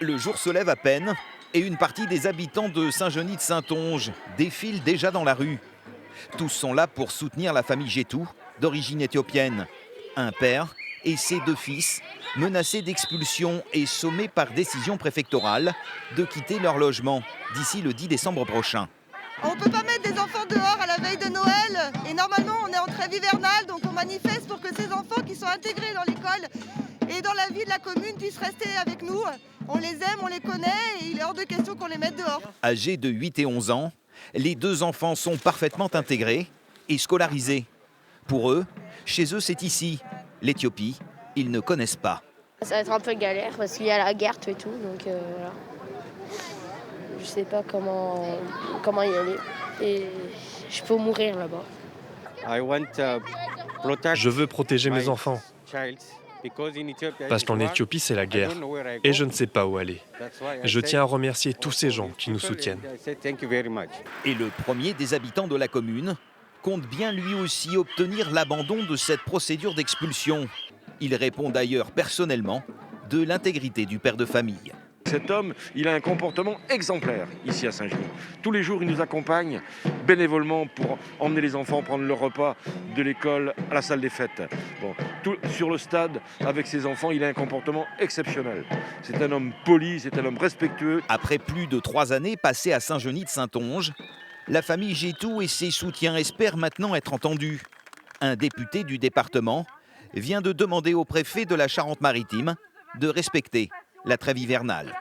Le jour se lève à peine et une partie des habitants de Saint-Genis-de-Saintonge défilent déjà dans la rue. Tous sont là pour soutenir la famille Gétou, d'origine éthiopienne. Un père et ses 2 fils, menacés d'expulsion et sommés par décision préfectorale de quitter leur logement d'ici le 10 décembre prochain. On ne peut pas mettre des enfants dehors à la veille de Noël. Et normalement, on est en trêve hivernale, donc on manifeste pour que ces enfants qui sont intégrés dans l'école et dans la vie de la commune puissent rester avec nous. On les aime, on les connaît et il est hors de question qu'on les mette dehors. Âgés de 8 et 11 ans, les 2 enfants sont parfaitement intégrés et scolarisés. Pour eux, chez eux c'est ici. L'Éthiopie, ils ne connaissent pas. Ça va être un peu galère parce qu'il y a la guerre et tout, donc voilà. Je sais pas comment y aller et je peux mourir là-bas. Je veux protéger mes enfants parce qu'en Éthiopie c'est la guerre et je ne sais pas où aller. Je tiens à remercier tous ces gens qui nous soutiennent. Et le premier des habitants de la commune compte bien lui aussi obtenir l'abandon de cette procédure d'expulsion. Il répond d'ailleurs personnellement de l'intégrité du père de famille. Cet homme, il a un comportement exemplaire ici à Saint-Genis. Tous les jours, il nous accompagne bénévolement pour emmener les enfants prendre leur repas de l'école à la salle des fêtes. Sur le stade, avec ses enfants, il a un comportement exceptionnel. C'est un homme poli, c'est un homme respectueux. Après plus de 3 années passées à Saint-Genis-de-Saintonge, la famille Gétou et ses soutiens espèrent maintenant être entendus. Un député du département vient de demander au préfet de la Charente-Maritime de respecter la trêve hivernale.